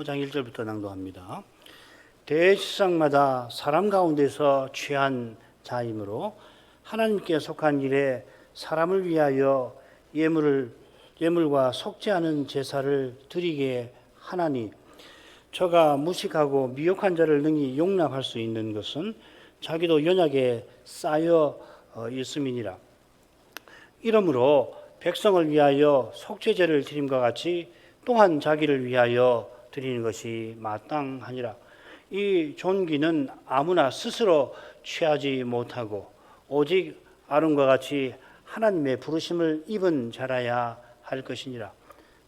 5장 1절부터 낭독합니다. 대지상마다 사람 가운데서 취한 자이므로 하나님께 속한 일에 사람을 위하여 예물과 속죄하는 제사를 드리게 하나니, 저가 무식하고 미혹한 자를 능히 용납할 수 있는 것은 자기도 연약에 쌓여 있음이니라. 이러므로 백성을 위하여 속죄제를 드림과 같이 또한 자기를 위하여 드리는 것이 마땅하니라. 이 존귀는 아무나 스스로 취하지 못하고 오직 아론과 같이 하나님의 부르심을 입은 자라야 할 것이니라.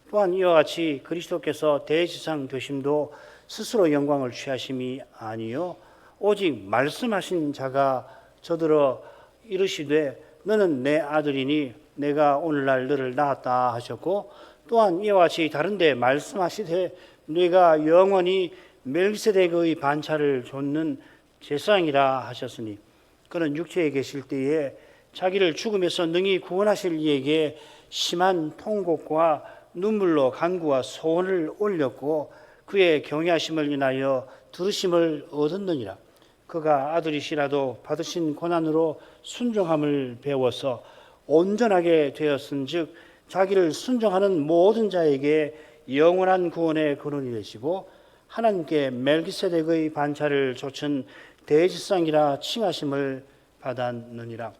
또한 이와 같이 그리스도께서 대지상 되심도 스스로 영광을 취하심이 아니요 오직 말씀하신 자가 저들어 이르시되 너는 내 아들이니 내가 오늘날 너를 낳았다 하셨고, 또한 이와 같이 다른데 말씀하시되 네가 영원히 멜기세덱의 반차를 좇는 제사장이라 하셨으니, 그는 육체에 계실 때에 자기를 죽음에서 능히 구원하실 이에게 심한 통곡과 눈물로 간구와 소원을 올렸고 그의 경외하심을 인하여 들으심을 얻었느니라. 그가 아들이시라도 받으신 고난으로 순종함을 배워서 온전하게 되었은즉 자기를 순종하는 모든 자에게 영원한 구원의 근원이 되시고 하나님께 멜기세덱의 반차를 좇은 대지상이라 칭하심을 받았느니라.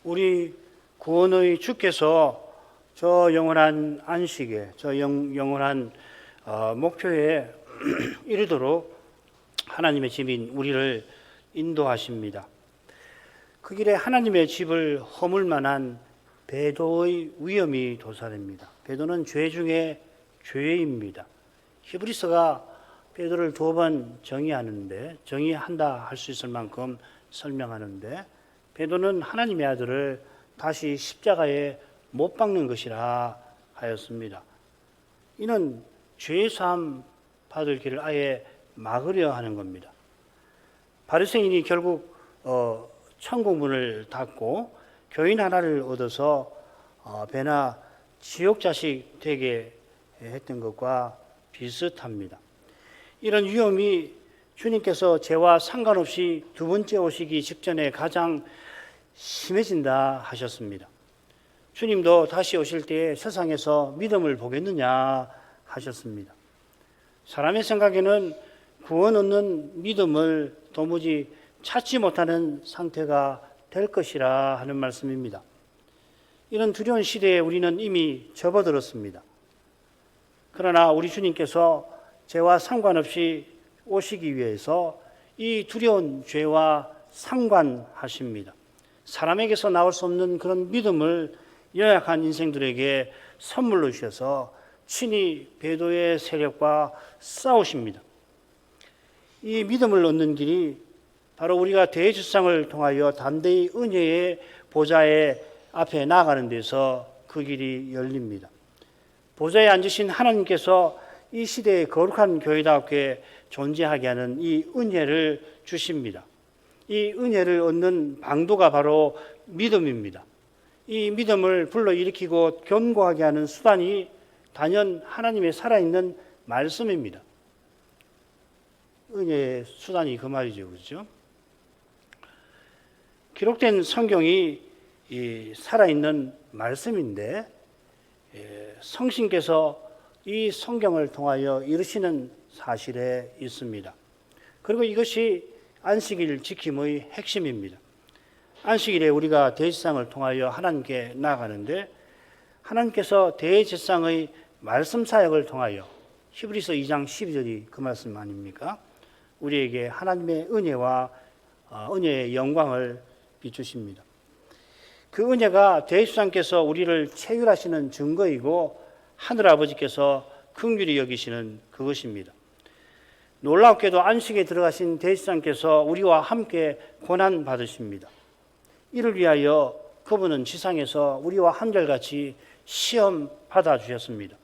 우리 구원의 주께서 저 영원한 안식에, 저 영원한 목표에 이르도록 하나님의 집인 우리를 인도하십니다. 그 길에 하나님의 집을 허물 만한 배도의 위험이 도사립니다. 배도는 죄 중에 죄입니다. 히브리서가 배도를 2번 정의한다 할 수 있을 만큼 설명하는데, 배도는 하나님의 아들을 다시 십자가에 못 박는 것이라 하였습니다. 이는 죄사함 받을 길을 아예 막으려 하는 겁니다. 바리새인이 결국 천국문을 닫고 교인 하나를 얻어서 배나 지옥 자식 되게 했던 것과 비슷합니다. 이런 위험이 주님께서 죄와 상관없이 두 번째 오시기 직전에 가장 심해진다 하셨습니다. 주님도 다시 오실 때에 세상에서 믿음을 보겠느냐 하셨습니다. 사람의 생각에는 구원 얻는 믿음을 도무지 찾지 못하는 상태가 될 것이라 하는 말씀입니다. 이런 두려운 시대에 우리는 이미 접어들었습니다. 그러나 우리 주님께서 죄와 상관없이 오시기 위해서 이 두려운 죄와 상관하십니다. 사람에게서 나올 수 없는 그런 믿음을 연약한 인생들에게 선물로 주셔서 친히 배도의 세력과 싸우십니다. 이 믿음을 얻는 길이 바로 우리가 대지상을 통하여 담대히 은혜의 보좌의 앞에 나아가는 데서 그 길이 열립니다. 보좌에 앉으신 하나님께서 이 시대의 거룩한 교회답게 존재하게 하는 이 은혜를 주십니다. 이 은혜를 얻는 방도가 바로 믿음입니다. 이 믿음을 불러일으키고 견고하게 하는 수단이 단연 하나님의 살아있는 말씀입니다. 은혜의 수단이 그 말이죠, 그렇죠? 기록된 성경이 이 살아있는 말씀인데, 성신께서 이 성경을 통하여 이루시는 사실에 있습니다. 그리고 이것이 안식일 지킴의 핵심입니다. 안식일에 우리가 대제사장을 통하여 하나님께 나아가는데, 하나님께서 대제사장의 말씀 사역을 통하여, 히브리서 2장 12절이 그 말씀 아닙니까? 우리에게 하나님의 은혜와 은혜의 영광을 비추십니다. 그 은혜가 대제사장께서 우리를 체휼하시는 증거이고 하늘아버지께서 긍휼히 여기시는 그것입니다. 놀랍게도 안식에 들어가신 대제사장께서 우리와 함께 고난 받으십니다. 이를 위하여 그분은 지상에서 우리와 한결같이 시험 받아주셨습니다.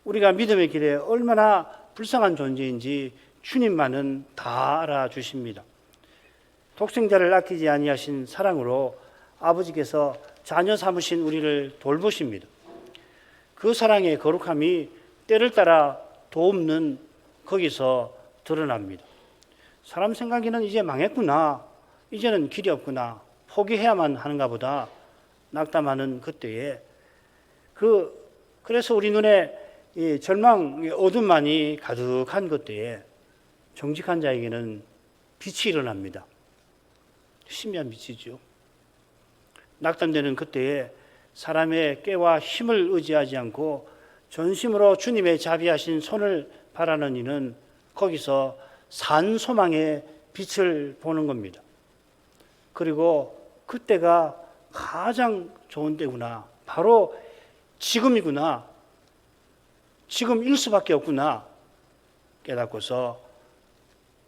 우리가 믿음의 길에 얼마나 불쌍한 존재인지 주님만은 다 알아주십니다. 독생자를 아끼지 아니하신 사랑으로 아버지께서 자녀 삼으신 우리를 돌보십니다. 그 사랑의 거룩함이 때를 따라 도없는 거기서 드러납니다. 사람 생각에는 이제 망했구나, 이제는 길이 없구나, 포기해야만 하는가 보다 낙담하는 그때에 그래서 우리 눈에 이 절망, 어둠만이 가득한 그때에 정직한 자에게는 빛이 일어납니다. 신비한 빛이죠. 낙담되는 그때에 사람의 꾀와 힘을 의지하지 않고 전심으로 주님의 자비하신 손을 바라는 이는 거기서 산 소망의 빛을 보는 겁니다. 그리고 그때가 가장 좋은 때구나, 바로 지금이구나, 지금일 수밖에 없구나 깨닫고서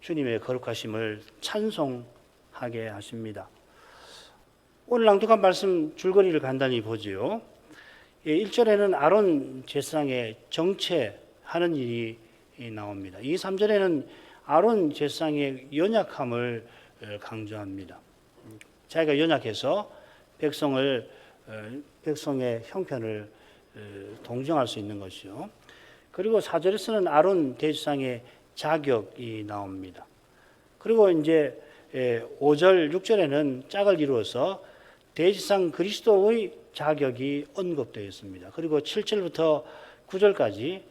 주님의 거룩하심을 찬송하게 하십니다. 오늘 낭독한 말씀 줄거리를 간단히 보지요. 1절에는 아론 제사장의 정체하는 일이 나옵니다. 2, 3절에는 아론 제사장의 연약함을 강조합니다. 자기가 연약해서 백성의 형편을 동정할 수 있는 것이요. 그리고 4절에서는 아론 대제사장의 자격이 나옵니다. 그리고 이제 5절, 6절에는 짝을 이루어서 대제사장 그리스도의 자격이 언급되어 있습니다. 그리고 7절부터 9절까지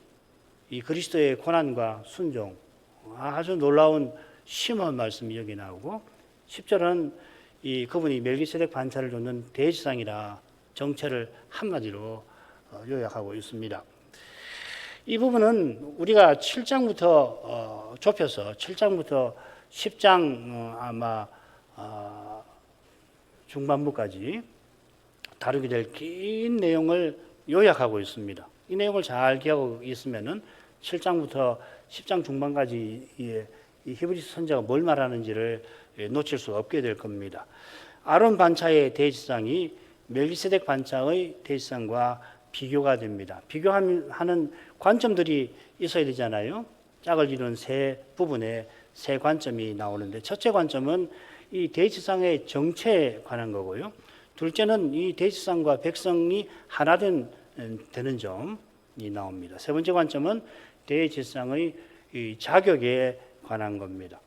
이 그리스도의 고난과 순종, 아주 놀라운 심오한 말씀이 여기 나오고, 10절은 이 그분이 멜기세덱 반차를 줬는 대제사장이라 정체를 한마디로 요약하고 있습니다. 이 부분은 우리가 7장부터 좁혀서 7장부터 10장 아마 중반부까지 다루게 될 긴 내용을 요약하고 있습니다. 이 내용을 잘 기억하고 있으면은 7장부터 10장 중반까지 이 히브리서 선지자가 뭘 말하는지를 놓칠 수 없게 될 겁니다. 아론 반차의 대제사장이 멜기세덱 반차의 대제사장과 비교가 됩니다. 비교하는 관점들이 있어야 되잖아요. 짝을 이루는 세 부분에 세 관점이 나오는데, 첫째 관점은 이 대제사장의 정체에 관한 거고요. 둘째는 이 대제사장과 백성이 하나 되는 점이 나옵니다. 세 번째 관점은 대제사장의 이 자격에 관한 겁니다.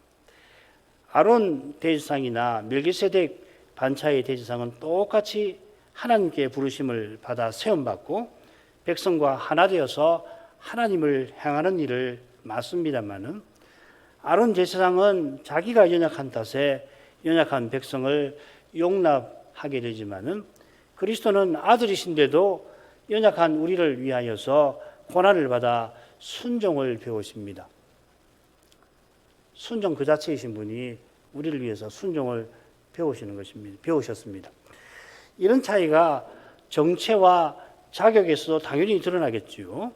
아론 대제사장이나 멜기세덱 반차의 대제사장은 똑같이 하나님께 부르심을 받아 세움받고 백성과 하나 되어서 하나님을 향하는 일을 맡습니다마는, 아론 제사장은 자기가 연약한 탓에 연약한 백성을 용납하게 되지만은, 그리스도는 아들이신데도 연약한 우리를 위하여서 고난을 받아 순종을 배우십니다. 순종 그 자체이신 분이 우리를 위해서 순종을 배우셨습니다. 이런 차이가 정체와 자격에서도 당연히 드러나겠지요.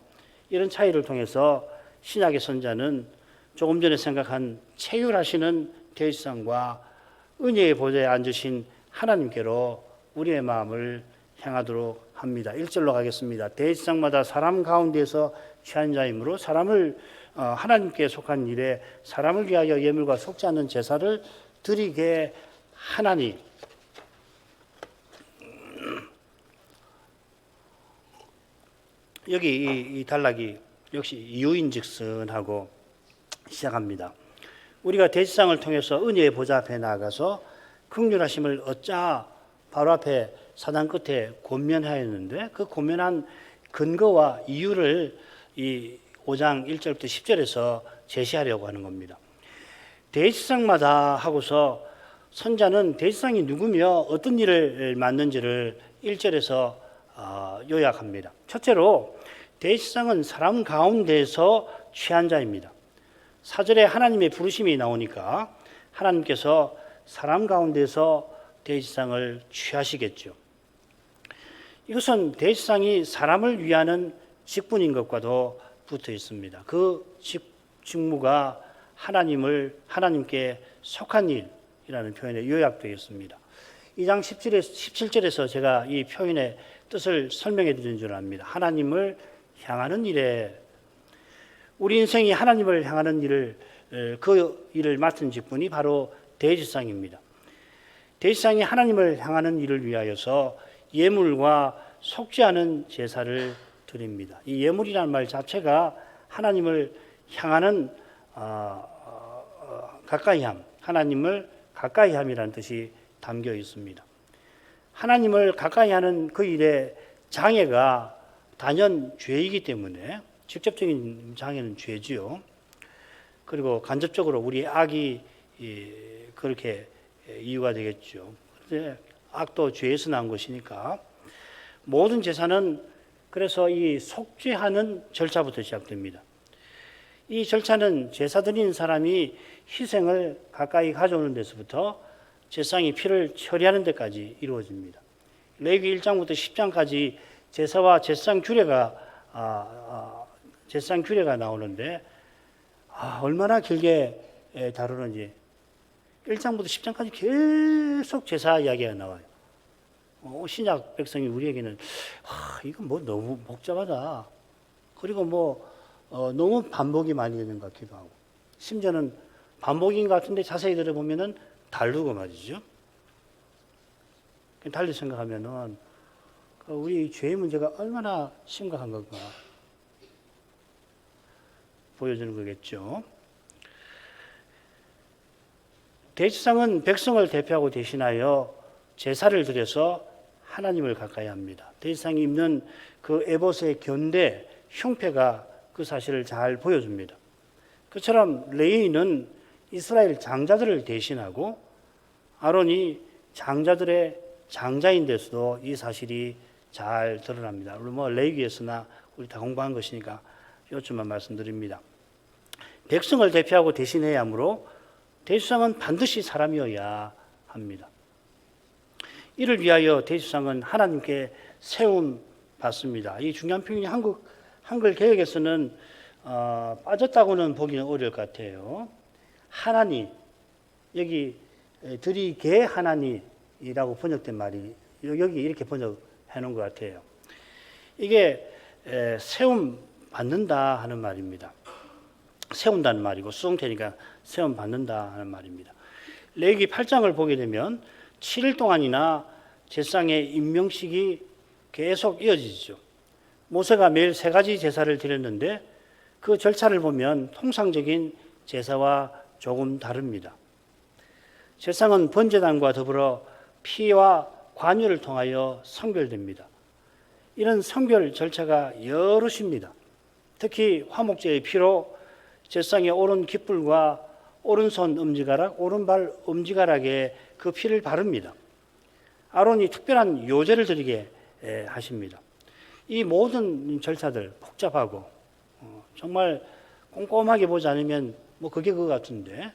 이런 차이를 통해서 신약의 선자는 조금 전에 생각한 체휼하시는 대제사장과 은혜의 보좌에 앉으신 하나님께로 우리의 마음을 향하도록 합니다. 1절로 가겠습니다. 대제사장마다 사람 가운데서 취한 자이므로 사람을 하나님께 속한 일에 사람을 위하여 예물과 속지 않는 제사를 드리게 하나니, 여기 이 단락이 역시 이유인즉슨하고 시작합니다. 우리가 대제사장을 통해서 은혜의 보좌 앞에 나아가서 긍휼하심을 얻자 바로 앞에 사단 끝에 권면하였는데, 그 권면한 근거와 이유를 이 5장 1절부터 10절에서 제시하려고 하는 겁니다. 대제사장마다 하고서 선자는 대제사장이 누구며 어떤 일을 맡는지를 1절에서 요약합니다. 첫째로 대제사장은 사람 가운데서 취한 자입니다. 4절에 하나님의 부르심이 나오니까 하나님께서 사람 가운데서 대제사장을 취하시겠죠. 이것은 대제사장이 사람을 위하는 직분인 것과도 붙어 있습니다. 그 직무가 하나님께 속한 일이라는 표현에 요약되어 있습니다. 2장 17절에서 제가 이 표현의 뜻을 설명해 드린 줄 압니다. 하나님을 향하는 일에, 우리 인생이 하나님을 향하는 그 일을 맡은 직분이 바로 대제사장입니다. 대제사장이 하나님을 향하는 일을 위하여서 예물과 속지 않은 제사를 드립니다. 이 예물이라는 말 자체가 하나님을 향하는 가까이함, 하나님을 가까이함이라는 뜻이 담겨 있습니다. 하나님을 가까이하는 그 일의 장애가 단연 죄이기 때문에 직접적인 장애는 죄지요. 그리고 간접적으로 우리의 악이 그렇게 이유가 되겠죠. 그런데 악도 죄에서 난 것이니까 모든 제사는 그래서 이 속죄하는 절차부터 시작됩니다. 이 절차는 제사 드리는 사람이 희생을 가까이 가져오는 데서부터 제사장이 피를 처리하는 데까지 이루어집니다. 레위기 1장부터 10장까지 제사와 제사장 규례가 나오는데 얼마나 길게 다루는지 1장부터 10장까지 계속 제사 이야기가 나와요. 신약 백성이 우리에게는 이건 뭐 너무 복잡하다. 그리고 너무 반복이 많이 되는 것 같기도 하고 심지어는 반복인 것 같은데 자세히 들어보면은 다르고 말이죠. 달리 생각하면은 우리 죄의 문제가 얼마나 심각한 건가 보여주는 거겠죠. 대제사장은 백성을 대표하고 대신하여 제사를 드려서 하나님을 가까이 합니다. 대제사장이 입는 그 에봇의 견대, 흉패가 그 사실을 잘 보여줍니다. 그처럼 레위인은 이스라엘 장자들을 대신하고 아론이 장자들의 장자인 데서도 이 사실이 잘 드러납니다. 물론 레위기에서나 우리 다 공부한 것이니까 요점만 말씀드립니다. 백성을 대표하고 대신해야 하므로 대제사장은 반드시 사람이어야 합니다. 이를 위하여 대제사장은 하나님께 세움 받습니다. 이 중요한 표현이 한글 개역에서는 빠졌다고는 보기는 어려울 것 같아요. 하나님, 여기 들이게 하나님이라고 번역된 말이 여기 이렇게 번역해 놓은 것 같아요. 이게 세움 받는다 하는 말입니다. 세운다는 말이고 수동태니까 세움 받는다 하는 말입니다. 레위기 8장을 보게 되면 7일 동안이나 제사장의 임명식이 계속 이어지죠. 모세가 매일 3가지 제사를 드렸는데 그 절차를 보면 통상적인 제사와 조금 다릅니다. 제사장은 번제단과 더불어 피와 관유를 통하여 성별됩니다. 이런 성별 절차가 여럿입니다. 특히 화목제의 피로 제사장의 오른 깃불과 오른손 엄지가락, 오른발 엄지가락에 그 피를 바릅니다. 아론이 특별한 요제를 드리게 하십니다. 이 모든 절차들 복잡하고 정말 꼼꼼하게 보지 않으면 그게 그거 같은데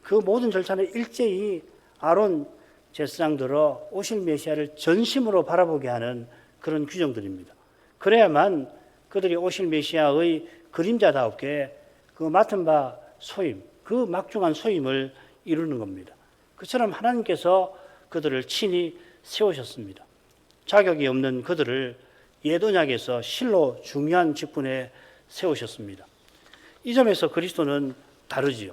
그 모든 절차는 일제히 아론 제사장들어 오실 메시아를 전심으로 바라보게 하는 그런 규정들입니다. 그래야만 그들이 오실 메시아의 그림자다웠게 그 맡은 바 소임, 그 막중한 소임을 이루는 겁니다. 그처럼 하나님께서 그들을 친히 세우셨습니다. 자격이 없는 그들을 옛 언약에서 실로 중요한 직분에 세우셨습니다. 이 점에서 그리스도는 다르지요.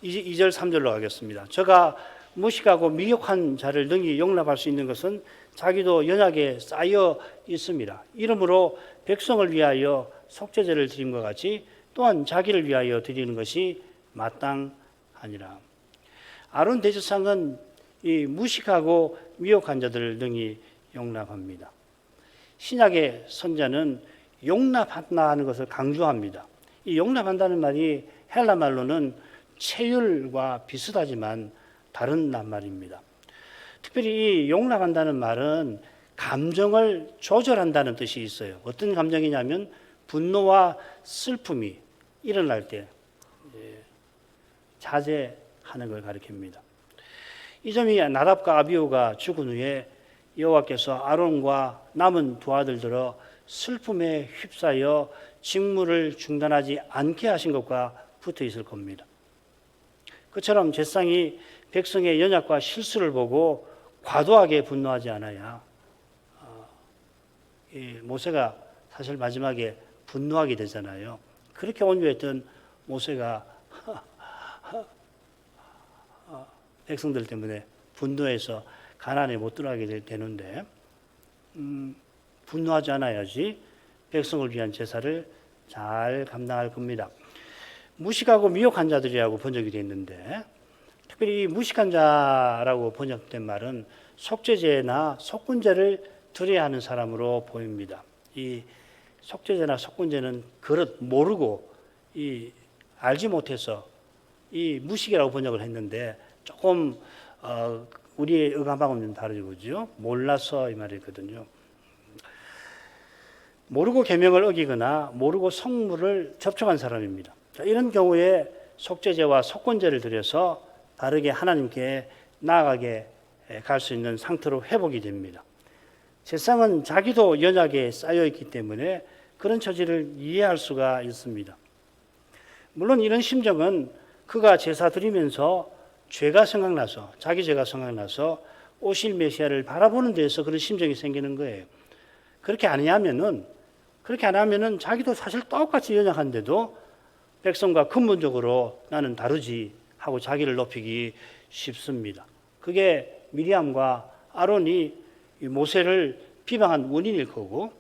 2절 3절로 가겠습니다. 저가 무식하고 미혹한 자를 능히 용납할 수 있는 것은 자기도 연약에 쌓여 있습니다. 이러므로 백성을 위하여 속죄제를 드림과 같이 또한 자기를 위하여 드리는 것이 마땅하니라. 아론 대제사장은 이 무식하고 미혹한 자들을 능히 용납합니다. 신약의 선자는 용납한다 하는 것을 강조합니다. 이 용납한다는 말이 헬라 말로는 체휼과 비슷하지만 다른 낱말입니다. 특별히 이 용납한다는 말은 감정을 조절한다는 뜻이 있어요. 어떤 감정이냐면 분노와 슬픔이 일어날 때 자제하는 걸 가리킵니다. 이 점이 나답과 아비후가 죽은 후에 여호와께서 아론과 남은 두 아들들어 슬픔에 휩싸여 직무를 중단하지 않게 하신 것과 붙어 있을 겁니다. 그처럼 제사장이 백성의 연약과 실수를 보고 과도하게 분노하지 않아야 모세가 사실 마지막에 분노하게 되잖아요. 그렇게 온유했던 모세가 백성들 때문에 분노해서 가나안에 못 들어가게 되는데 분노하지 않아야지 백성을 위한 제사를 잘 감당할 겁니다. 무식하고 미혹한 자들이라고 번역이 되어 있는데, 특별히 무식한 자라고 번역된 말은 속죄제나 속군제를 드려야 하는 사람으로 보입니다. 이 속죄제나 속군제는 그릇 모르고 알지 못해서 이 무식이라고 번역을 했는데, 조금 우리의 의감하고는 좀 다르죠. 몰라서 이 말이거든요. 모르고 계명을 어기거나 모르고 성물을 접촉한 사람입니다. 이런 경우에 속죄제와 속건제를 드려서 바르게 하나님께 나아가게 갈 수 있는 상태로 회복이 됩니다. 세상은 자기도 연약에 쌓여 있기 때문에 그런 처지를 이해할 수가 있습니다. 물론 이런 심정은 그가 제사 드리면서 죄가 생각나서, 자기 죄가 생각나서 오실 메시아를 바라보는 데에서 그런 심정이 생기는 거예요. 그렇게 안 하면은 자기도 사실 똑같이 연약한데도 백성과 근본적으로 나는 다르지 하고 자기를 높이기 쉽습니다. 그게 미리암과 아론이 모세를 비방한 원인일 거고,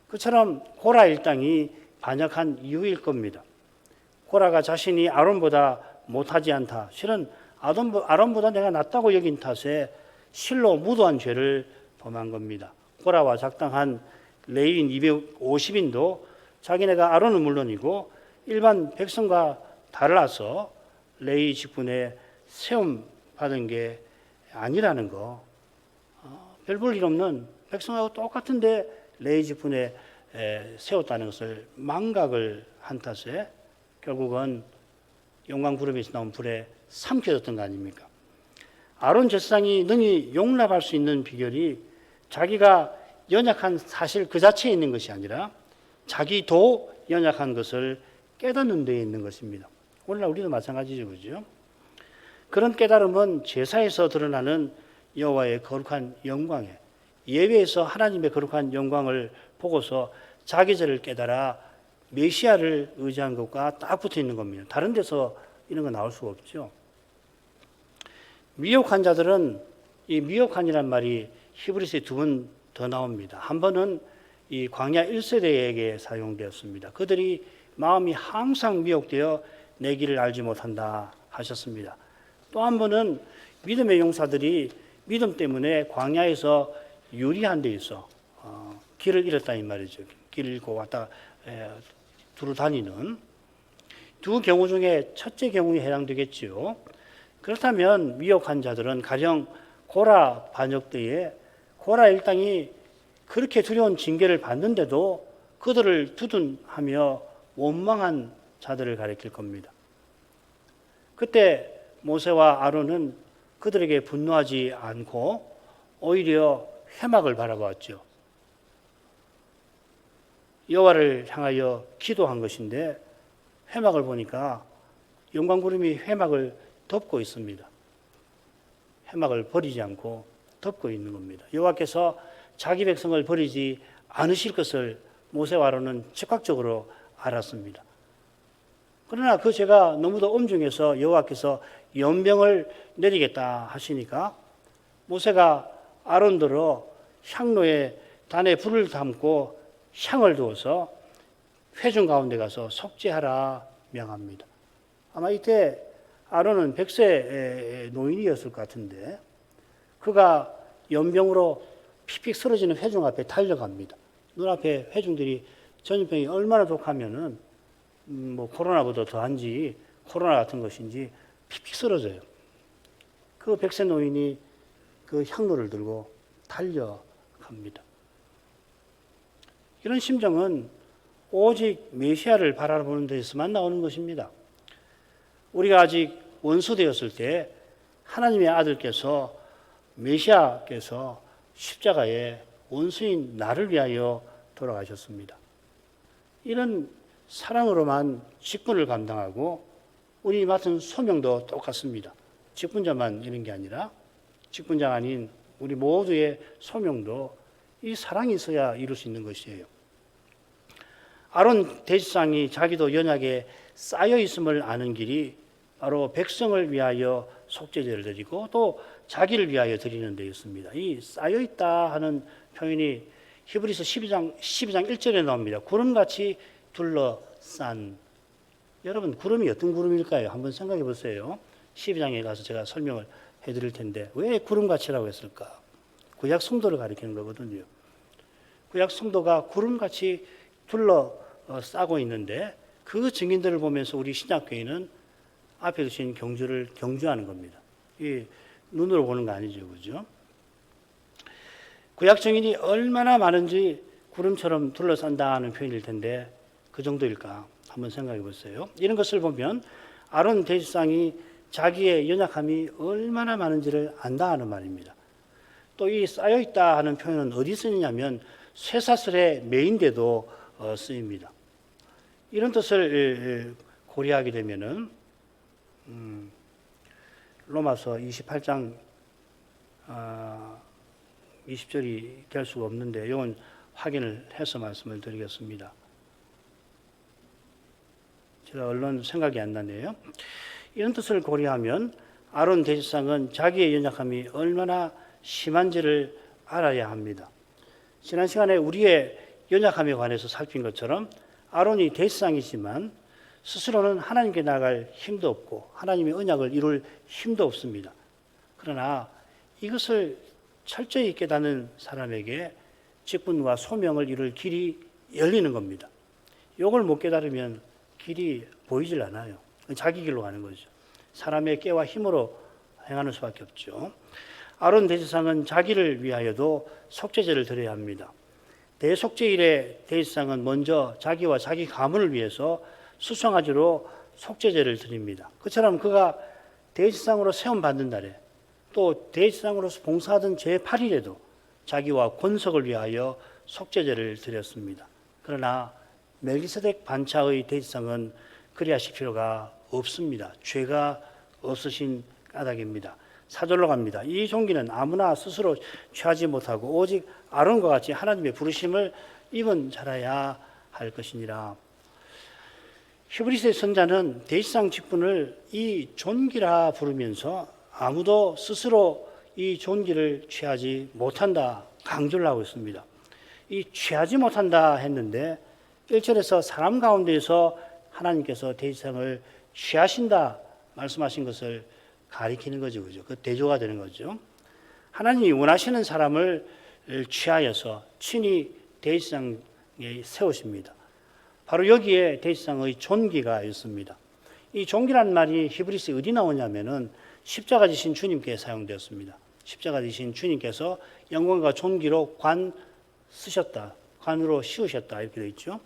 그처럼 고라 일당이 반역한 이유일 겁니다. 고라가 자신이 아론보다 못하지 않다, 실은 아론보다 내가 낫다고 여긴 탓에 실로 무도한 죄를 범한 겁니다. 고라와 작당한 레위인 250인도 자기네가 아론은 물론이고 일반 백성과 달라서 레위 직분에 세움 받은 게 아니라는 거, 별 볼 일 없는 백성하고 똑같은데 레위 직분에 세웠다는 것을 망각을 한 탓에 결국은 영광구름에서 나온 불에 삼켜졌던 거 아닙니까? 아론 제사장이 능히 용납할 수 있는 비결이 자기가 연약한 사실 그 자체에 있는 것이 아니라 자기도 연약한 것을 깨닫는 데에 있는 것입니다. 오늘날 우리도 마찬가지죠, 그죠? 그런 깨달음은 제사에서 드러나는 여호와의 거룩한 영광에, 예배에서 하나님의 거룩한 영광을 보고서 자기 죄를 깨달아 메시아를 의지한 것과 딱 붙어 있는 겁니다. 다른 데서 이런 거 나올 수가 없죠. 미혹한 자들은, 이 미혹한이란 말이 히브리서에 두 번 더 나옵니다. 한 번은 이 광야 1세대에게 사용되었습니다. 그들이 마음이 항상 미혹되어 내 길을 알지 못한다 하셨습니다. 또 한 번은 믿음의 용사들이 믿음 때문에 광야에서 유리한 데 있어 길을 잃었다 이 말이죠. 길을 잃고 왔다 두루 다니는 두 경우 중에 첫째 경우에 해당되겠지요. 그렇다면 미혹한 자들은 가령 고라 반역 때에 고라 일당이 그렇게 두려운 징계를 받는데도 그들을 두둔하며 원망한 자들을 가리킬 겁니다. 그때 모세와 아론은 그들에게 분노하지 않고 오히려 회막을 바라보았죠. 여호와를 향하여 기도한 것인데 회막을 보니까 영광구름이 회막을 덮고 있습니다. 회막을 버리지 않고 덮고 있는 겁니다. 여호와께서 자기 백성을 버리지 않으실 것을 모세와 아론은 즉각적으로 알았습니다. 그러나 그 죄가 너무도 엄중해서 여호와께서 연병을 내리겠다 하시니까 모세가 아론들어 향로에 단에 불을 담고 향을 두어서 회중 가운데 가서 속죄하라 명합니다. 아마 이때 아론은 100세 노인이었을 것 같은데 그가 연병으로 픽픽 쓰러지는 회중 앞에 달려갑니다. 눈앞에 회중들이 전염병이 얼마나 독하면은 코로나보다 더한지 코로나 같은 것인지 픽픽 쓰러져요. 그 100세 노인이 그 향로를 들고 달려갑니다. 이런 심정은 오직 메시아를 바라보는 데서만 나오는 것입니다. 우리가 아직 원수되었을 때 하나님의 아들께서 메시아께서 십자가에 원수인 나를 위하여 돌아가셨습니다. 이런 사랑으로만 직분을 감당하고 우리 맡은 소명도 똑같습니다. 직분자만 이런 게 아니라 직분자가 아닌 우리 모두의 소명도 이 사랑이 있어야 이룰 수 있는 것이에요. 아론 대지상이 자기도 연약에 쌓여 있음을 아는 길이 바로 백성을 위하여 속죄제를 드리고 또 자기를 위하여 드리는 데 있습니다. 이 쌓여 있다 하는 표현이 히브리서 12장 1절에 나옵니다. 구름같이 둘러싼. 여러분, 구름이 어떤 구름일까요? 한번 생각해 보세요. 12장에 가서 제가 설명을 해드릴 텐데 왜 구름같이라고 했을까? 구약 성도를 가리키는 거거든요. 구약 성도가 구름같이 둘러싸고 있는데 그 증인들을 보면서 우리 신약교회는 앞에 두신 경주를 경주하는 겁니다. 이 눈으로 보는 거 아니죠, 그죠? 구약 증인이 얼마나 많은지 구름처럼 둘러싼다는 표현일 텐데 그 정도일까? 한번 생각해 보세요. 이런 것을 보면 아론 대지상이 자기의 연약함이 얼마나 많은지를 안다 하는 말입니다. 또 이 쌓여있다 하는 표현은 어디 쓰느냐면 쇠사슬의 메인데도 쓰입니다. 이런 뜻을 고려하게 되면은 로마서 28장 20절이 될 수가 없는데 이건 확인을 해서 말씀을 드리겠습니다. 제가 얼른 생각이 안 나네요. 이런 뜻을 고려하면 아론 대지상은 자기의 연약함이 얼마나 심한지를 알아야 합니다. 지난 시간에 우리의 연약함에 관해서 살핀 것처럼 아론이 대지상이지만 스스로는 하나님께 나아갈 힘도 없고 하나님의 언약을 이룰 힘도 없습니다. 그러나 이것을 철저히 깨닫는 사람에게 직분과 소명을 이룰 길이 열리는 겁니다. 이걸 못 깨달으면 길이 보이질 않아요. 자기 길로 가는 거죠. 사람의 깨와 힘으로 행하는 수밖에 없죠. 아론 대지상은 자기를 위하여도 속죄제를 드려야 합니다. 대속죄일에 대지상은 먼저 자기와 자기 가문을 위해서 수송아지로 속죄제를 드립니다. 그처럼 그가 대지상으로 세움받는 날에 또 대지상으로서 봉사하던 제8일에도 자기와 권속을 위하여 속죄제를 드렸습니다. 그러나 멜기세덱 반차의 대지상은 그리하실 필요가 없습니다. 죄가 없으신 까닭입니다. 사절로 갑니다. 이 종기는 아무나 스스로 취하지 못하고 오직 아론과 같이 하나님의 부르심을 입은 자라야 할 것이니라. 히브리서의 선자는 대지상 직분을 이 존귀라 부르면서 아무도 스스로 이 존귀를 취하지 못한다 강조를 하고 있습니다. 이 취하지 못한다 했는데 1절에서 사람 가운데에서 하나님께서 대지상을 취하신다 말씀하신 것을 가리키는 거죠. 그죠? 그 대조가 되는 거죠. 하나님이 원하시는 사람을 취하여서 친히 대지상에 세우십니다. 바로 여기에 대지상의 존귀가 있습니다. 이 존귀라는 말이 히브리서에 어디 나오냐면은 십자가 지신 주님께 사용되었습니다. 십자가 지신 주님께서 영광과 존귀로 관 쓰셨다. 관으로 씌우셨다. 이렇게 되어 있죠.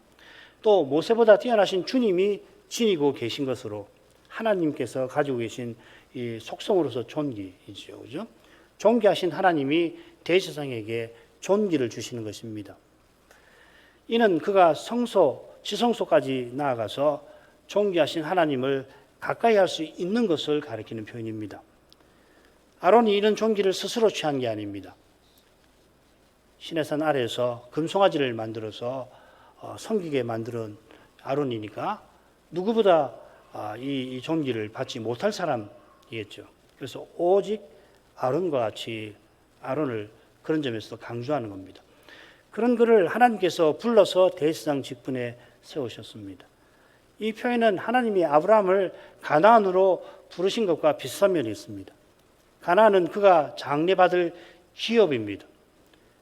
또 모세보다 뛰어나신 주님이 지니고 계신 것으로 하나님께서 가지고 계신 이 속성으로서 존귀이죠. 그죠? 존귀하신 하나님이 대지상에게 존귀를 주시는 것입니다. 이는 그가 지성소까지 나아가서 존귀하신 하나님을 가까이 할 수 있는 것을 가리키는 표현입니다. 아론이 이런 존귀를 스스로 취한 게 아닙니다. 시내산 아래에서 금송아지를 만들어서 섬기게 만든 아론이니까 누구보다 이 존귀를 받지 못할 사람이겠죠. 그래서 오직 아론과 같이 아론을 그런 점에서 강조하는 겁니다. 그런 그를 하나님께서 불러서 대지상 직분에 세우셨습니다. 이 표현은 하나님이 아브라함을 가나안으로 부르신 것과 비슷한 면이 있습니다. 가나안은 그가 장래받을 기업입니다.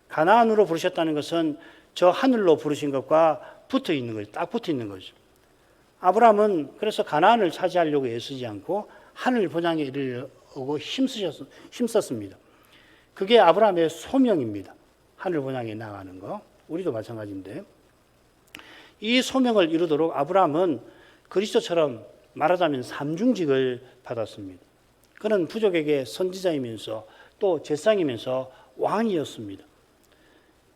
가나안으로 부르셨다는 것은 저 하늘로 부르신 것과 붙어 있는 거죠. 딱 붙어 있는 거죠. 아브라함은 그래서 가나안을 차지하려고 애쓰지 않고 하늘 본향에 이르려고 힘썼습니다. 그게 아브라함의 소명입니다. 하늘 본향에 나가는 거. 우리도 마찬가지인데. 이 소명을 이루도록 아브라함은 그리스도처럼 말하자면 삼중직을 받았습니다. 그는 부족에게 선지자이면서 또 제사장이면서 왕이었습니다.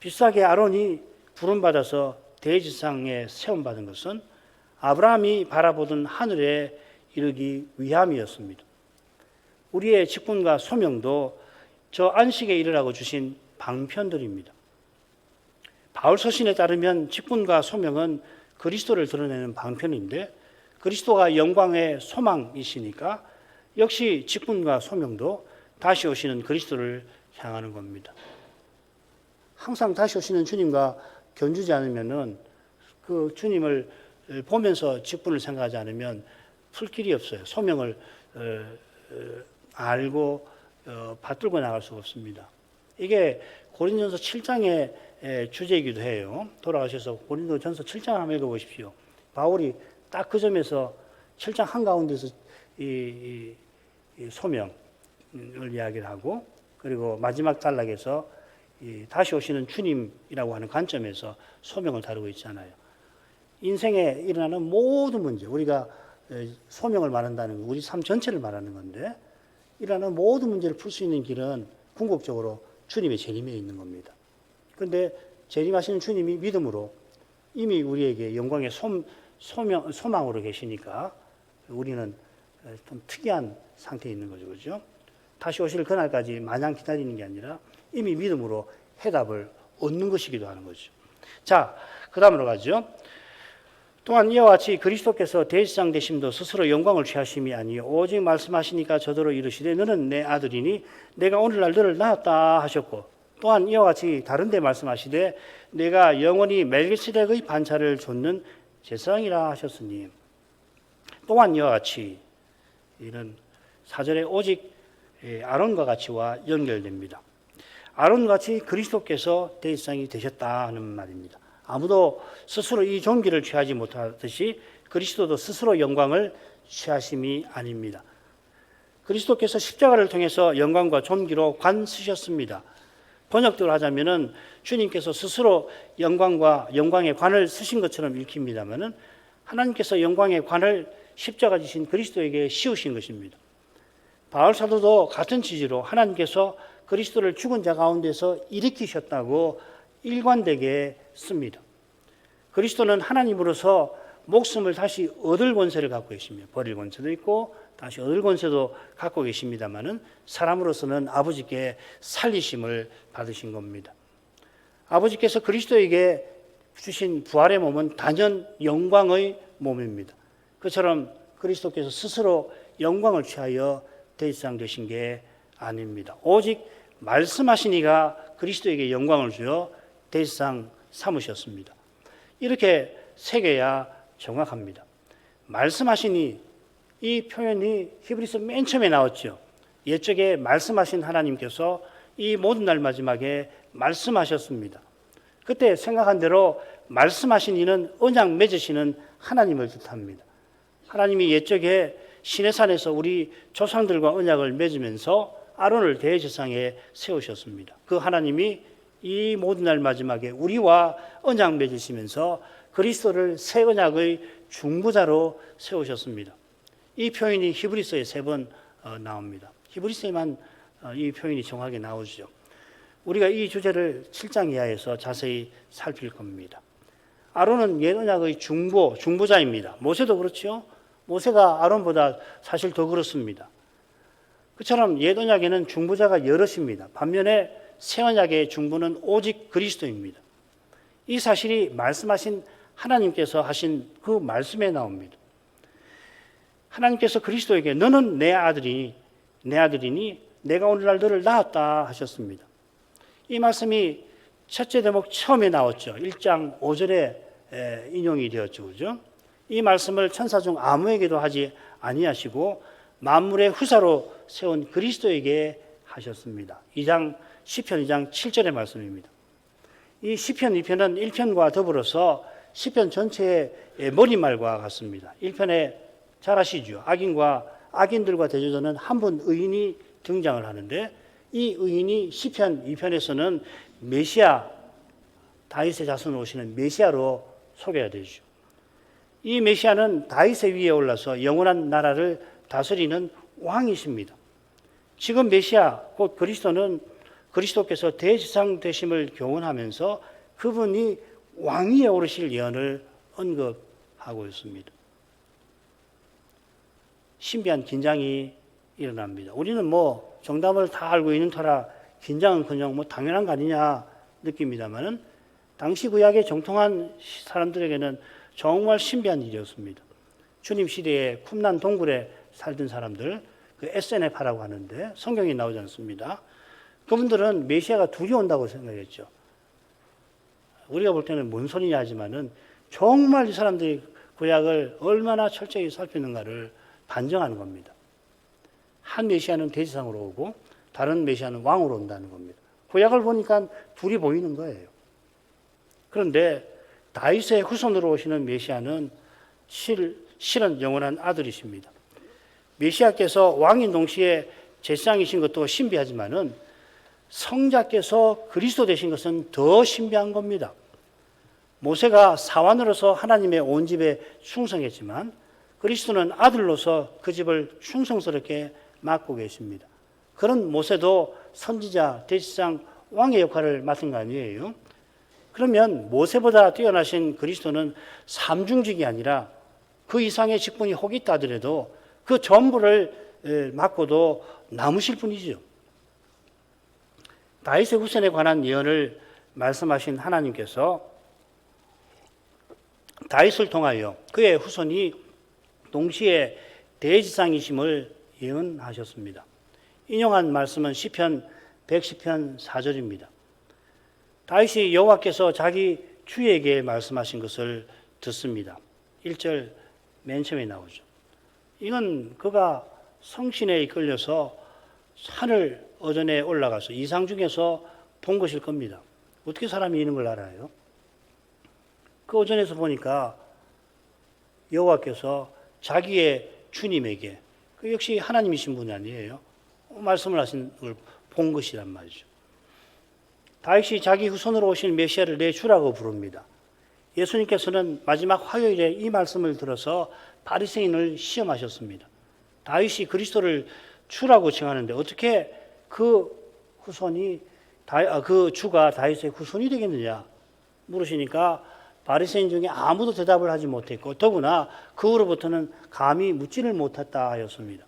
비슷하게 아론이 부름받아서 대지상에 세움받은 것은 아브라함이 바라보던 하늘에 이르기 위함이었습니다. 우리의 직분과 소명도 저 안식에 이르라고 주신 방편들입니다. 바울 서신에 따르면 직분과 소명은 그리스도를 드러내는 방편인데 그리스도가 영광의 소망이시니까 역시 직분과 소명도 다시 오시는 그리스도를 향하는 겁니다. 항상 다시 오시는 주님과 견주지 않으면은 그 주님을 보면서 직분을 생각하지 않으면 풀 길이 없어요. 소명을 알고 받들고 나갈 수가 없습니다. 이게 고린도전서 7장의 주제이기도 해요. 돌아가셔서 고린도전서 7장 한번 읽어보십시오. 바울이 딱 그 점에서 7장 한가운데서 이 소명을 이야기를 하고, 그리고 마지막 단락에서 다시 오시는 주님이라고 하는 관점에서 소명을 다루고 있잖아요. 인생에 일어나는 모든 문제, 우리가 소명을 말한다는 거, 우리 삶 전체를 말하는 건데, 일어나는 모든 문제를 풀 수 있는 길은 궁극적으로 주님의 재림에 있는 겁니다. 그런데 재림하시는 주님이 믿음으로 이미 우리에게 영광의 소망으로 계시니까 우리는 좀 특이한 상태에 있는 거죠. 그렇죠? 다시 오실 그날까지 마냥 기다리는 게 아니라 이미 믿음으로 해답을 얻는 것이기도 하는 거죠. 자, 그 다음으로 가죠. 또한 이와 같이 그리스도께서 대제사장 되심도 스스로 영광을 취하심이 아니요 오직 말씀하시니까 저더러 이르시되 너는 내 아들이니 내가 오늘날 너를 낳았다 하셨고, 또한 이와 같이 다른 데 말씀하시되 내가 영원히 멜기세덱의 반차를 좇는 제사장이라 하셨으니, 또한 이와 같이, 이는 4절에 오직 아론과 같이와 연결됩니다. 아론같이 그리스도께서 대제사장이 되셨다 하는 말입니다. 아무도 스스로 이 존귀를 취하지 못하듯이 그리스도도 스스로 영광을 취하심이 아닙니다. 그리스도께서 십자가를 통해서 영광과 존귀로 관 쓰셨습니다. 번역대로 하자면은 주님께서 스스로 영광의 관을 쓰신 것처럼 읽힙니다만은 하나님께서 영광의 관을 십자가 지신 그리스도에게 씌우신 것입니다. 바울 사도도 같은 취지로 하나님께서 그리스도를 죽은 자 가운데서 일으키셨다고 일관되게 씁니다. 그리스도는 하나님으로서 목숨을 다시 얻을 권세를 갖고 계십니다. 버릴 권세도 있고 다시 얻을 권세도 갖고 계십니다만은 사람으로서는 아버지께 살리심을 받으신 겁니다. 아버지께서 그리스도에게 주신 부활의 몸은 단연 영광의 몸입니다. 그처럼 그리스도께서 스스로 영광을 취하여 대제사장 되신 게 아닙니다. 오직 말씀하시니가 그리스도에게 영광을 주어 대제사장 삼으셨습니다. 이렇게 새겨야 정확합니다. 말씀하시니, 이 표현이 히브리서 맨 처음에 나왔죠. 옛적에 말씀하신 하나님께서 이 모든 날 마지막에 말씀하셨습니다. 그때 생각한 대로 말씀하신 이는 언약 맺으시는 하나님을 뜻합니다. 하나님이 옛적에 시내산에서 우리 조상들과 언약을 맺으면서 아론을 대제사장에 세우셨습니다. 그 하나님이 이 모든 날 마지막에 우리와 언약 맺으시면서 그리스도를 새 언약의 중보자로 세우셨습니다. 이 표현이 히브리서에 3번 나옵니다. 히브리서에만 이 표현이 정확하게 나오죠. 우리가 이 주제를 7장 이하에서 자세히 살필 겁니다. 아론은 옛 언약의 중보자입니다. 모세도 그렇죠. 모세가 아론보다 사실 더 그렇습니다. 그처럼 옛 언약에는 중보자가 여럿입니다. 반면에 새 언약의 중보는 오직 그리스도입니다. 이 사실이 말씀하신 하나님께서 하신 그 말씀에 나옵니다. 하나님께서 그리스도에게 너는 내 아들이니 내가 오늘날 너를 낳았다 하셨습니다. 이 말씀이 첫째 대목 처음에 나왔죠. 1장 5절에 인용이 되었죠. 그죠? 이 말씀을 천사 중 아무에게도 하지 아니하시고 만물의 후사로 세운 그리스도에게 하셨습니다. 시편 2장 7절의 말씀입니다. 이 시편 2편은 1편과 더불어서 시편 전체의 머리말과 같습니다. 1편에 잘 아시죠? 악인들과 대조되는 한 분 의인이 등장을 하는데, 이 의인이 시편 2편에서는 메시아, 다윗의 자손으로 오시는 메시아로 소개가 되죠. 이 메시아는 다윗의 위에 올라서 영원한 나라를 다스리는 왕이십니다. 지금 메시아, 곧 그리스도는 그리스도께서 대제사장 되심을 교훈하면서 그분이 왕위에 오르실 예언을 언급하고 있습니다. 신비한 긴장이 일어납니다. 우리는 정답을 다 알고 있는 터라 긴장은 그냥 당연한 거 아니냐 느낍니다만은 당시 구약에 정통한 사람들에게는 정말 신비한 일이었습니다. 주님 시대에 쿰난 동굴에 살던 사람들, 그 SNF라고 하는데 성경에 나오지 않습니다. 그분들은 메시아가 둘이 온다고 생각했죠. 우리가 볼 때는 뭔 소리냐 하지만은 정말 이 사람들이 구약을 얼마나 철저히 살피는가를 반증하는 겁니다. 한 메시아는 대지상으로 오고 다른 메시아는 왕으로 온다는 겁니다. 구약을 보니까 둘이 보이는 거예요. 그런데 다윗의 후손으로 오시는 메시아는 실은 영원한 아들이십니다. 메시아께서 왕인 동시에 제사장이신 것도 신비하지만은 성자께서 그리스도 되신 것은 더 신비한 겁니다. 모세가 사환으로서 하나님의 온 집에 충성했지만 그리스도는 아들로서 그 집을 충성스럽게 맡고 계십니다. 그런 모세도 선지자, 대제사장, 왕의 역할을 맡은 거 아니에요? 그러면 모세보다 뛰어나신 그리스도는 삼중직이 아니라 그 이상의 직분이 혹 있다 하더라도 그 전부를 맡고도 남으실 분이죠. 다윗의 후손에 관한 예언을 말씀하신 하나님께서 다윗을 통하여 그의 후손이 동시에 대지상이심을 예언하셨습니다. 인용한 말씀은 시편 110편 4절입니다. 다윗이 여호와께서 자기 주에게 말씀하신 것을 듣습니다. 1절 맨 처음에 나오죠. 이건 그가 성신에 이끌려서 산을 어전에 올라가서 이상 중에서 본 것일 겁니다. 어떻게 사람이 이런 걸 알아요? 그 어전에서 보니까 여호와께서 자기의 주님에게, 그 역시 하나님이신 분이 아니에요, 말씀을 하신 걸 본 것이란 말이죠. 다윗이 자기 후손으로 오신 메시아를 내 주라고 부릅니다. 예수님께서는 마지막 화요일에 이 말씀을 들어서 바리새인을 시험하셨습니다. 다윗이 그리스도를 주라고 칭하는데 어떻게 그 후손이 그 주가 다윗의 후손이 되겠느냐 물으시니까 바리새인 중에 아무도 대답을 하지 못했고 더구나 그 후로부터는 감히 묻지를 못했다 하였습니다.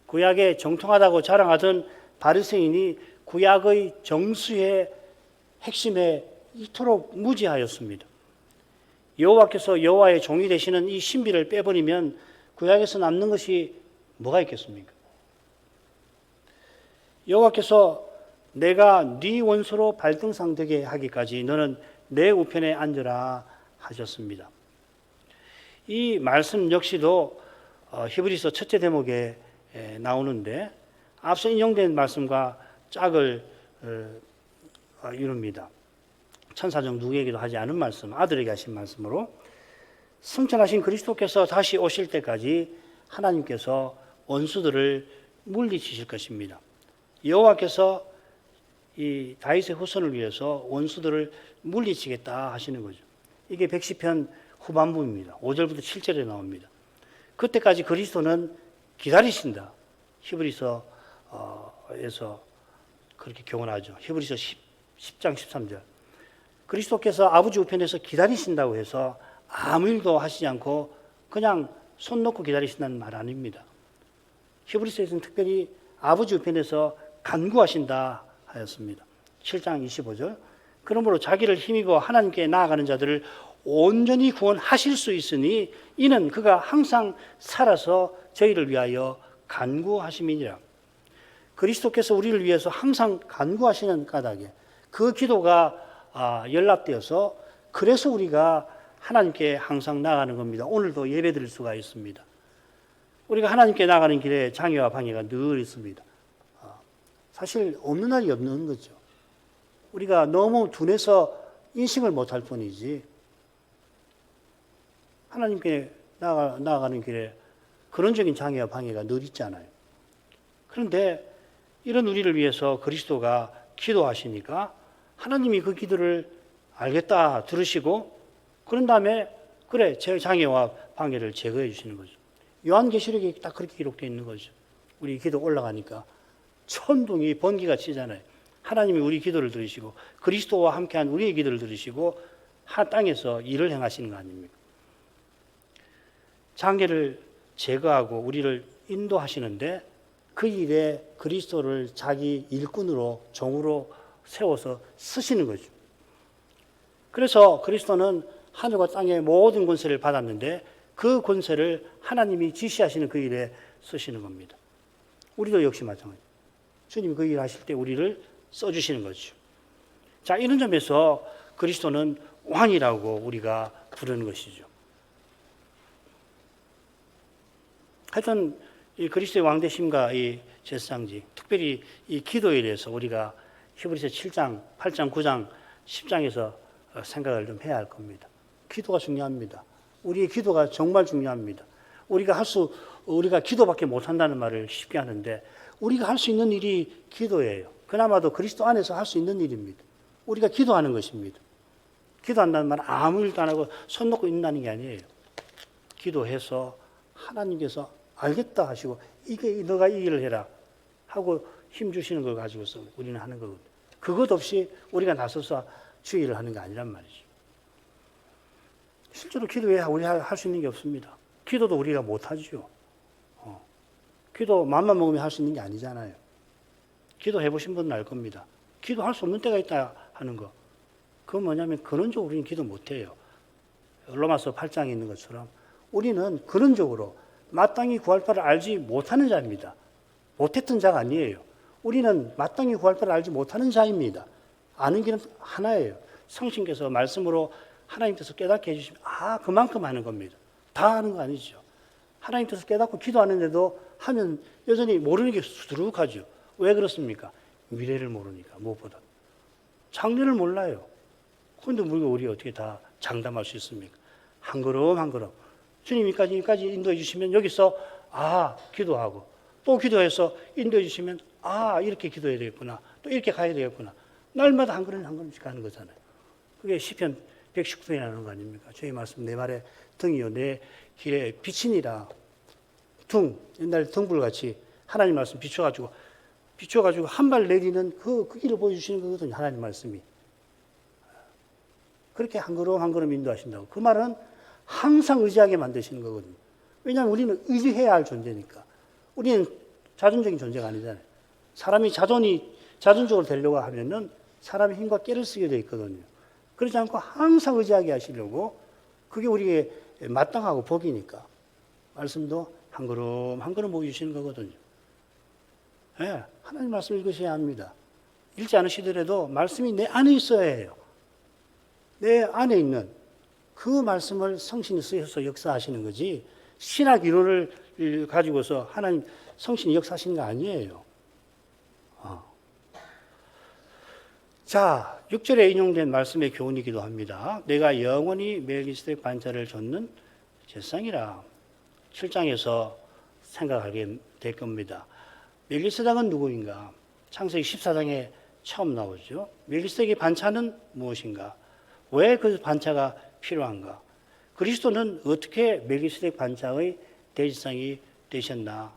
구약에 정통하다고 자랑하던 바리새인이 구약의 정수의 핵심에 이토록 무지하였습니다. 여호와께서 여호와의 종이 되시는 이 신비를 빼버리면 구약에서 남는 것이 뭐가 있겠습니까? 여호와께서 내가 네 원수로 발등상 되게 하기까지 너는 내 우편에 앉으라 하셨습니다. 이 말씀 역시도 히브리서 첫째 대목에 나오는데 앞서 인용된 말씀과 짝을 이룹니다. 천사 중 누구에게도 하지 않은 말씀, 아들에게 하신 말씀으로 승천하신 그리스도께서 다시 오실 때까지 하나님께서 원수들을 물리치실 것입니다. 여호와께서 이 다윗의 후손을 위해서 원수들을 물리치겠다 하시는 거죠. 이게 110편 후반부입니다. 5절부터 7절에 나옵니다. 그때까지 그리스도는 기다리신다. 히브리서에서 그렇게 교훈하죠. 히브리서 10장 13절. 그리스도께서 아버지 우편에서 기다리신다고 해서 아무 일도 하시지 않고 그냥 손 놓고 기다리신다는 말 아닙니다. 히브리서에서는 특별히 아버지 우편에서 간구하신다 하였습니다. 7장 25절. 그러므로 자기를 힘입어 하나님께 나아가는 자들을 온전히 구원하실 수 있으니 이는 그가 항상 살아서 저희를 위하여 간구하심이니라. 그리스도께서 우리를 위해서 항상 간구하시는 까닭에 그 기도가 연락되어서 그래서 우리가 하나님께 항상 나아가는 겁니다. 오늘도 예배 드릴 수가 있습니다. 우리가 하나님께 나아가는 길에 장애와 방해가 늘 있습니다. 사실 없는 날이 없는 거죠. 우리가 너무 둔해서 인식을 못할 뿐이지 하나님께 나아가는 길에 근원적인 장애와 방해가 늘 있잖아요. 그런데 이런 우리를 위해서 그리스도가 기도하시니까 하나님이 그 기도를 알겠다 들으시고 그런 다음에 그래 제 장애와 방해를 제거해 주시는 거죠. 요한계시록에 딱 그렇게 기록되어 있는 거죠. 우리 기도 올라가니까 천둥이 번개가 치잖아요. 하나님이 우리 기도를 들으시고 그리스도와 함께한 우리의 기도를 들으시고 땅에서 일을 행하시는 거 아닙니까? 장애를 제거하고 우리를 인도하시는데 그 일에 그리스도를 자기 일꾼으로 종으로 세워서 쓰시는 거죠. 그래서 그리스도는 하늘과 땅의 모든 권세를 받았는데 그 권세를 하나님이 지시하시는 그 일에 쓰시는 겁니다. 우리도 역시 마찬가지입니다. 주님이 그 일 하실 때 우리를 써주시는 거죠. 자, 이런 점에서 그리스도는 왕이라고 우리가 부르는 것이죠. 하여튼 이 그리스도의 왕되심과 이 제사장직, 특별히 이 기도에 대해서 우리가 히브리서 7장, 8장, 9장, 10장에서 생각을 좀 해야 할 겁니다. 기도가 중요합니다. 우리의 기도가 정말 중요합니다. 우리가 기도밖에 못한다는 말을 쉽게 하는데 우리가 할 수 있는 일이 기도예요. 그나마도 그리스도 안에서 할 수 있는 일입니다. 우리가 기도하는 것입니다. 기도한다는 말은 아무 일도 안 하고 손 놓고 있는 게 아니에요. 기도해서 하나님께서 알겠다 하시고 이게 너가 이 일을 해라 하고 힘 주시는 걸 가지고서 우리는 하는 거거든요. 그것 없이 우리가 나서서 주의 일을 하는 게 아니란 말이죠. 실제로 기도해야 우리가 할 수 있는 게 없습니다. 기도도 우리가 못하죠. 기도 마음만 먹으면 할 수 있는 게 아니잖아요. 기도해 보신 분은 알 겁니다. 기도할 수 없는 때가 있다 하는 거. 그건 뭐냐면 근원적으로 우리는 기도 못해요. 로마서 8장에 있는 것처럼 우리는 근원적으로 마땅히 구할 바를 알지 못하는 자입니다. 못했던 자가 아니에요. 우리는 마땅히 구할 바를 알지 못하는 자입니다. 아는 길은 하나예요. 성신께서 말씀으로 하나님께서 깨닫게 해주시면 그만큼 하는 겁니다. 다 하는 거 아니죠. 하나님께서 깨닫고 기도하는데도 하면 여전히 모르는 게 수두룩하죠. 왜 그렇습니까? 미래를 모르니까 무엇보다. 장래를 몰라요. 그런데 우리가 어떻게 다 장담할 수 있습니까? 한 걸음 한 걸음. 주님이 여기까지 인도해 주시면 여기서 기도하고 또 기도해서 인도해 주시면 이렇게 기도해야 되겠구나. 또 이렇게 가야 되겠구나. 날마다 한 걸음 한 걸음씩 가는 거잖아요. 그게 시편 119편에 나오는 거 아닙니까? 주의 말씀 내 말에 등이요 내 길에 빛이니라. 옛날 등불같이 하나님 말씀 비춰가지고 한 발 내리는 그 길을 보여주시는 거거든요. 하나님 말씀이. 그렇게 한 걸음 한 걸음 인도하신다고. 그 말은 항상 의지하게 만드시는 거거든요. 왜냐하면 우리는 의지해야 할 존재니까. 우리는 자존적인 존재가 아니잖아요. 사람이 자존적으로 되려고 하면은 사람의 힘과 깨를 쓰게 되어 있거든요. 그렇지 않고 항상 의지하게 하시려고 그게 우리에게 마땅하고 복이니까. 말씀도 한 걸음 한 걸음 보여주시는 거거든요. 네, 하나님 말씀 읽으셔야 합니다. 읽지 않으시더라도 말씀이 내 안에 있어야 해요. 내 안에 있는 그 말씀을 성신이 쓰셔서 역사하시는 거지 신학 이론을 가지고서 하나님 성신이 역사하시는 거 아니에요. 자, 6절에 인용된 말씀의 교훈이기도 합니다. 내가 영원히 멜기세덱 반차를 줬는 제사장이라. 7장에서 생각하게 될 겁니다. 멜기세덱은 누구인가? 창세기 14장에 처음 나오죠. 멜기세덱의 반차는 무엇인가? 왜 그 반차가 필요한가? 그리스도는 어떻게 멜기세덱 반차의 대제사장이 되셨나?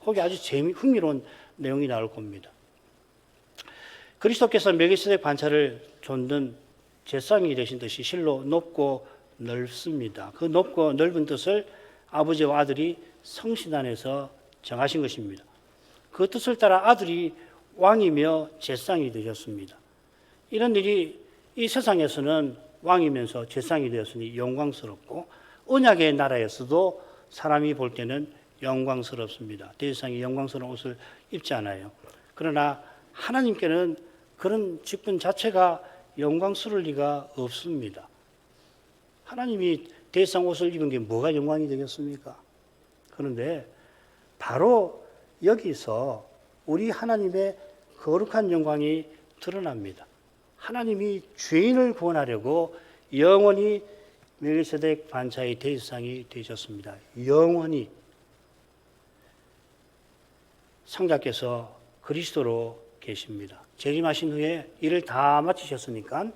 거기 아주 흥미로운 내용이 나올 겁니다. 그리스도께서 멜기세덱 반차를 줬는 제사장이 되신 뜻이 실로 높고 넓습니다. 그 높고 넓은 뜻을 아버지와 아들이 성신 안에서 정하신 것입니다. 그 뜻을 따라 아들이 왕이며 제사장이 되셨습니다. 이런 일이 이 세상에서는 왕이면서 제사장이 되었으니 영광스럽고 언약의 나라에서도 사람이 볼 때는 영광스럽습니다. 대제사장이 영광스러운 옷을 입지 않아요. 그러나 하나님께는 그런 직분 자체가 영광스러울 리가 없습니다. 하나님이 대제사장 옷을 입은 게 뭐가 영광이 되겠습니까? 그런데 바로 여기서 우리 하나님의 거룩한 영광이 드러납니다. 하나님이 죄인을 구원하려고 영원히 멜기세덱 반차의 대제사장이 되셨습니다. 영원히. 성자께서 그리스도로 계십니다. 재림하신 후에 일을 다 마치셨으니까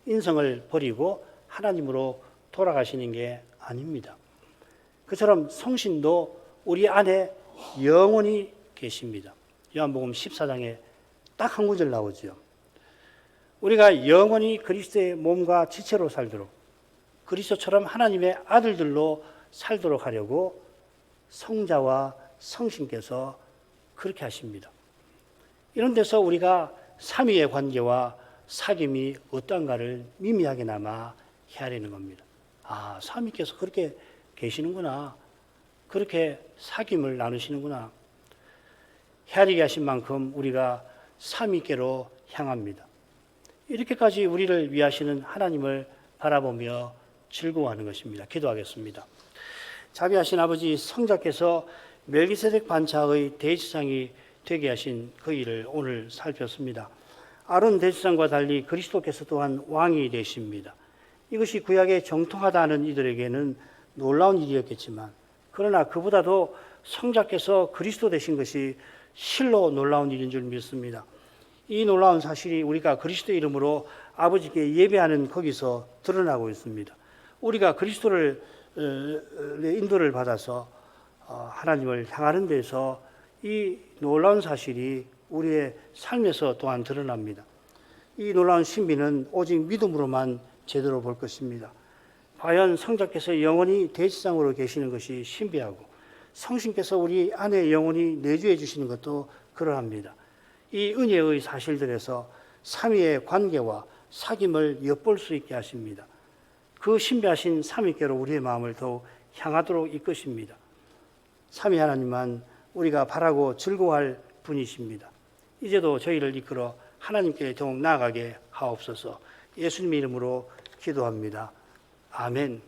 인성을 버리고 하나님으로 돌아가시는 게 아닙니다. 그처럼 성신도 우리 안에 영원히 계십니다. 요한복음 14장에 딱 한 구절 나오죠. 우리가 영원히 그리스도의 몸과 지체로 살도록 그리스도처럼 하나님의 아들들로 살도록 하려고 성자와 성신께서 그렇게 하십니다. 이런 데서 우리가 삼위의 관계와 사귐이 어떠한가를 미미하게나마 헤아리는 겁니다. 삼위께서 그렇게 계시는구나. 그렇게 사귐을 나누시는구나. 헤아리게 하신 만큼 우리가 삼위께로 향합니다. 이렇게까지 우리를 위하시는 하나님을 바라보며 즐거워하는 것입니다. 기도하겠습니다. 자비하신 아버지, 성자께서 멜기세덱 반차의 대제사장이 되게 하신 그 일을 오늘 살폈습니다. 아론 대제사장과 달리 그리스도께서 또한 왕이 되십니다. 이것이 구약에 정통하다는 이들에게는 놀라운 일이었겠지만, 그러나 그보다도 성자께서 그리스도 되신 것이 실로 놀라운 일인 줄 믿습니다. 이 놀라운 사실이 우리가 그리스도 이름으로 아버지께 예배하는 거기서 드러나고 있습니다. 우리가 그리스도를 인도를 받아서 하나님을 향하는 데서 이 놀라운 사실이 우리의 삶에서 또한 드러납니다. 이 놀라운 신비는 오직 믿음으로만 제대로 볼 것입니다. 과연 성자께서 영원히 대제사장으로 계시는 것이 신비하고, 성신께서 우리 안에 영원히 내주해 주시는 것도 그러합니다. 이 은혜의 사실들에서 삼위의 관계와 사귐을 엿볼 수 있게 하십니다. 그 신비하신 삼위께로 우리의 마음을 더욱 향하도록 이끄십니다. 삼위 하나님만 우리가 바라고 즐거워할 분이십니다. 이제도 저희를 이끌어 하나님께 더욱 나아가게 하옵소서. 예수님의 이름으로 기도합니다. 아멘.